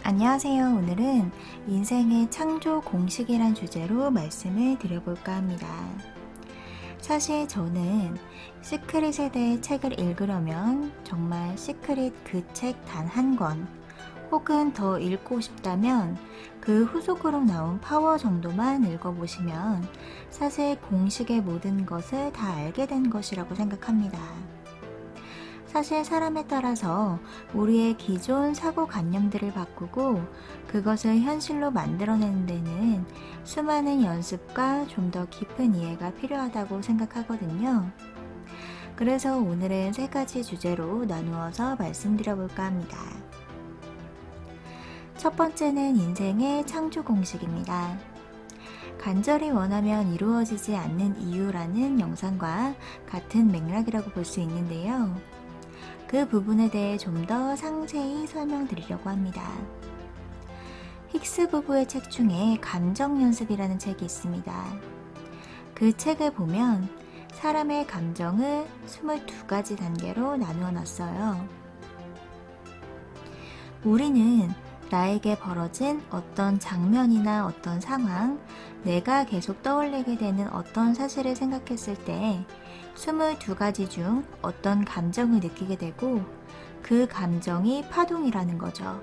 안녕하세요. 오늘은 인생의 창조 공식이란 주제로 말씀을 드려볼까 합니다. 사실 저는 시크릿에 대해 책을 읽으려면 정말 시크릿 그 책 단 한 권, 혹은 더 읽고 싶다면 그 후속으로 나온 파워 정도만 읽어보시면 사실 공식의 모든 것을 다 알게 된 것이라고 생각합니다. 사실 사람에 따라서 우리의 기존 사고관념들을 바꾸고 그것을 현실로 만들어내는 데는 수많은 연습과 좀 더 깊은 이해가 필요하다고 생각하거든요. 그래서 오늘은 세 가지 주제로 나누어서 말씀드려볼까 합니다. 첫 번째는 인생의 창조 공식입니다. 간절히 원하면 이루어지지 않는 이유라는 영상과 같은 맥락이라고 볼 수 있는데요. 그 부분에 대해 좀 더 상세히 설명드리려고 합니다. 힉스 부부의 책 중에 감정 연습이라는 책이 있습니다. 그 책을 보면 사람의 감정을 22가지 단계로 나누어 놨어요. 우리는 나에게 벌어진 어떤 장면이나 어떤 상황, 내가 계속 떠올리게 되는 어떤 사실을 생각했을 때 22가지 중 어떤 감정을 느끼게 되고 그 감정이 파동이라는 거죠.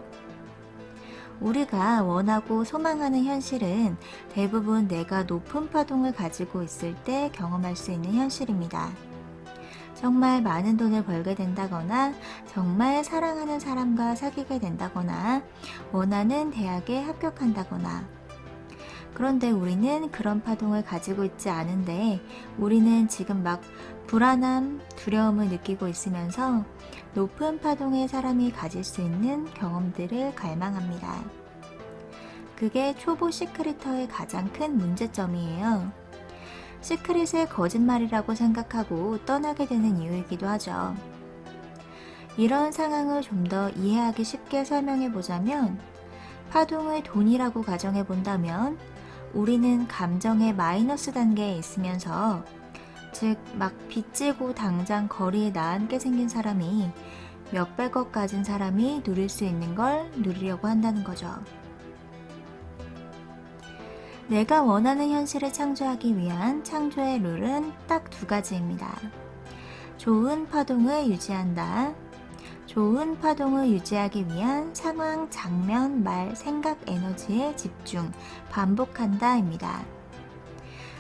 우리가 원하고 소망하는 현실은 대부분 내가 높은 파동을 가지고 있을 때 경험할 수 있는 현실입니다. 정말 많은 돈을 벌게 된다거나 정말 사랑하는 사람과 사귀게 된다거나 원하는 대학에 합격한다거나. 그런데 우리는 그런 파동을 가지고 있지 않은데 우리는 지금 막 불안함, 두려움을 느끼고 있으면서 높은 파동의 사람이 가질 수 있는 경험들을 갈망합니다. 그게 초보 시크릿터의 가장 큰 문제점이에요. 시크릿을 거짓말이라고 생각하고 떠나게 되는 이유이기도 하죠. 이런 상황을 좀 더 이해하기 쉽게 설명해 보자면 파동을 돈이라고 가정해 본다면 우리는 감정의 마이너스 단계에 있으면서 즉 막 빚지고 당장 거리에 나앉게 생긴 사람이 몇백억 가진 사람이 누릴 수 있는 걸 누리려고 한다는 거죠. 내가 원하는 현실을 창조하기 위한 창조의 룰은 딱 2가지입니다. 좋은 파동을 유지한다. 좋은 파동을 유지하기 위한 상황, 장면, 말, 생각, 에너지에 집중, 반복한다입니다.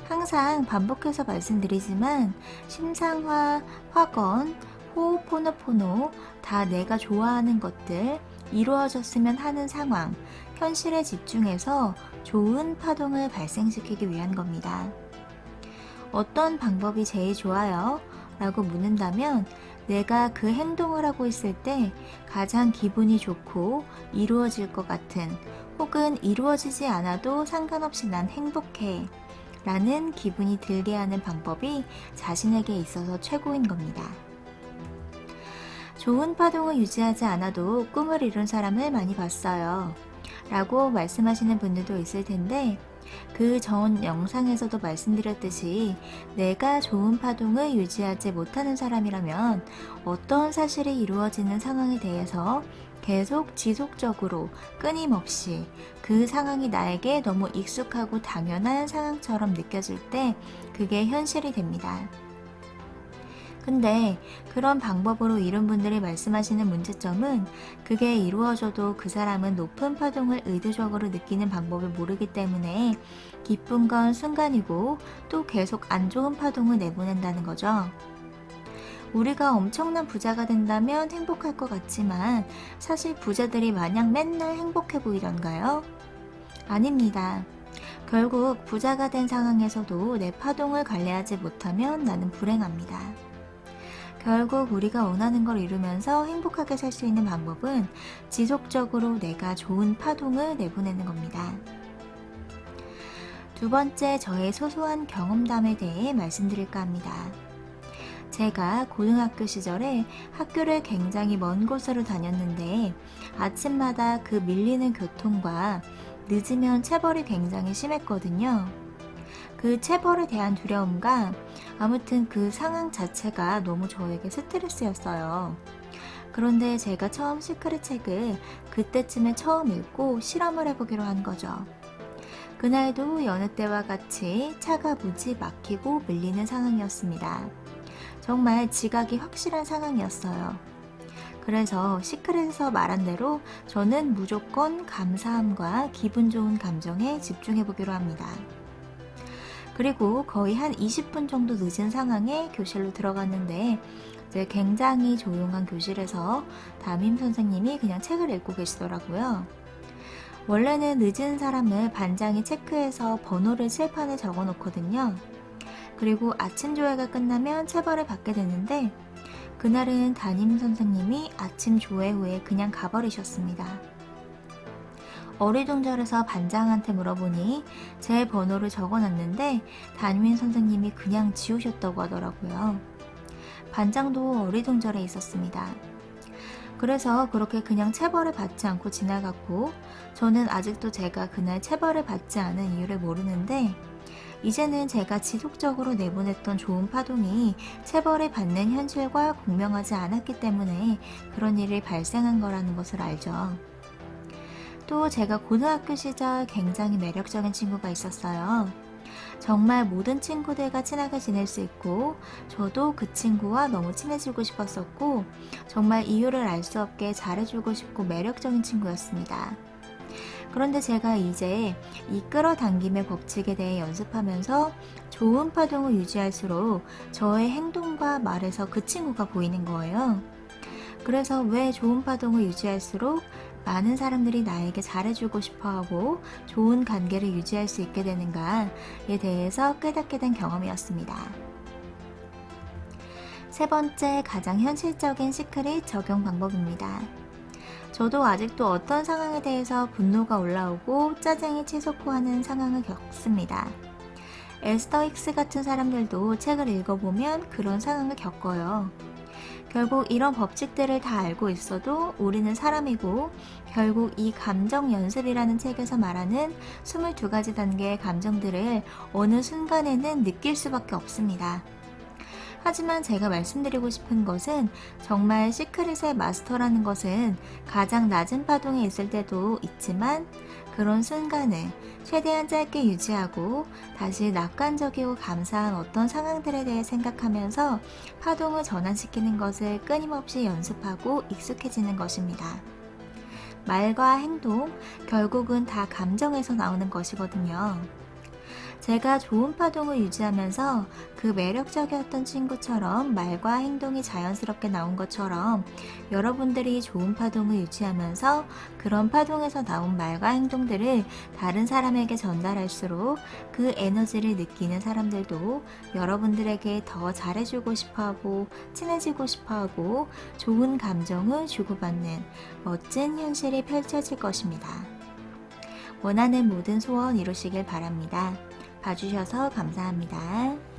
항상 반복해서 말씀드리지만 심상화, 확언, 호호포노포노 다 내가 좋아하는 것들, 이루어졌으면 하는 상황, 현실에 집중해서 좋은 파동을 발생시키기 위한 겁니다. 어떤 방법이 제일 좋아요? 라고 묻는다면 내가 그 행동을 하고 있을 때 가장 기분이 좋고 이루어질 것 같은 혹은 이루어지지 않아도 상관없이 난 행복해 라는 기분이 들게 하는 방법이 자신에게 있어서 최고인 겁니다. 좋은 파동을 유지하지 않아도 꿈을 이룬 사람을 많이 봤어요. 라고 말씀하시는 분들도 있을 텐데 그 전 영상에서도 말씀드렸듯이 내가 좋은 파동을 유지하지 못하는 사람이라면 어떤 사실이 이루어지는 상황에 대해서 계속 지속적으로 끊임없이 그 상황이 나에게 너무 익숙하고 당연한 상황처럼 느껴질 때 그게 현실이 됩니다. 근데 그런 방법으로 이룬 분들이 말씀하시는 문제점은 그게 이루어져도 그 사람은 높은 파동을 의도적으로 느끼는 방법을 모르기 때문에 기쁜 건 순간이고 또 계속 안 좋은 파동을 내보낸다는 거죠. 우리가 엄청난 부자가 된다면 행복할 것 같지만 사실 부자들이 마냥 맨날 행복해 보이던가요? 아닙니다. 결국 부자가 된 상황에서도 내 파동을 관리하지 못하면 나는 불행합니다. 결국 우리가 원하는 걸 이루면서 행복하게 살 수 있는 방법은 지속적으로 내가 좋은 파동을 내보내는 겁니다. 2번째, 저의 소소한 경험담에 대해 말씀드릴까 합니다. 제가 고등학교 시절에 학교를 굉장히 먼 곳으로 다녔는데 아침마다 그 밀리는 교통과 늦으면 체벌이 굉장히 심했거든요. 그 체벌에 대한 두려움과 아무튼 그 상황 자체가 너무 저에게 스트레스였어요. 그런데 제가 처음 시크릿 책을 그때쯤에 처음 읽고 실험을 해보기로 한 거죠. 그날도 여느 때와 같이 차가 무지 막히고 밀리는 상황이었습니다. 정말 지각이 확실한 상황이었어요. 그래서 시크릿에서 말한 대로 저는 무조건 감사함과 기분 좋은 감정에 집중해 보기로 합니다. 그리고 거의 한 20분 정도 늦은 상황에 교실로 들어갔는데 이제 굉장히 조용한 교실에서 담임 선생님이 그냥 책을 읽고 계시더라고요. 원래는 늦은 사람을 반장이 체크해서 번호를 칠판에 적어 놓거든요. 그리고 아침 조회가 끝나면 체벌을 받게 되는데 그날은 담임 선생님이 아침 조회 후에 그냥 가버리셨습니다. 어리둥절해서 반장한테 물어보니 제 번호를 적어놨는데 담임 선생님이 그냥 지우셨다고 하더라고요. 반장도 어리둥절해 있었습니다. 그래서 그렇게 그냥 체벌을 받지 않고 지나갔고 저는 아직도 제가 그날 체벌을 받지 않은 이유를 모르는데 이제는 제가 지속적으로 내보냈던 좋은 파동이 체벌을 받는 현실과 공명하지 않았기 때문에 그런 일이 발생한 거라는 것을 알죠. 또 제가 고등학교 시절 굉장히 매력적인 친구가 있었어요. 정말 모든 친구들과 친하게 지낼 수 있고 저도 그 친구와 너무 친해지고 싶었었고 정말 이유를 알 수 없게 잘해주고 싶고 매력적인 친구였습니다. 그런데 제가 이제 이 끌어당김의 법칙에 대해 연습하면서 좋은 파동을 유지할수록 저의 행동과 말에서 그 친구가 보이는 거예요. 그래서 왜 좋은 파동을 유지할수록 많은 사람들이 나에게 잘해주고 싶어하고 좋은 관계를 유지할 수 있게 되는가에 대해서 깨닫게 된 경험이었습니다. 세 번째 가장 현실적인 시크릿 적용 방법입니다. 저도 아직도 어떤 상황에 대해서 분노가 올라오고 짜증이 치솟고 하는 상황을 겪습니다. 에스더 힉스 같은 사람들도 책을 읽어보면 그런 상황을 겪어요. 결국 이런 법칙들을 다 알고 있어도 우리는 사람이고 결국 이 감정 연습이라는 책에서 말하는 22가지 단계의 감정들을 어느 순간에는 느낄 수밖에 없습니다. 하지만 제가 말씀드리고 싶은 것은 정말 시크릿의 마스터라는 것은 가장 낮은 파동에 있을 때도 있지만 그런 순간을 최대한 짧게 유지하고 다시 낙관적이고 감사한 어떤 상황들에 대해 생각하면서 파동을 전환시키는 것을 끊임없이 연습하고 익숙해지는 것입니다. 말과 행동, 결국은 다 감정에서 나오는 것이거든요. 제가 좋은 파동을 유지하면서 그 매력적이었던 친구처럼 말과 행동이 자연스럽게 나온 것처럼 여러분들이 좋은 파동을 유지하면서 그런 파동에서 나온 말과 행동들을 다른 사람에게 전달할수록 그 에너지를 느끼는 사람들도 여러분들에게 더 잘해주고 싶어하고 친해지고 싶어하고 좋은 감정을 주고받는 멋진 현실이 펼쳐질 것입니다. 원하는 모든 소원 이루시길 바랍니다. 봐주셔서 감사합니다.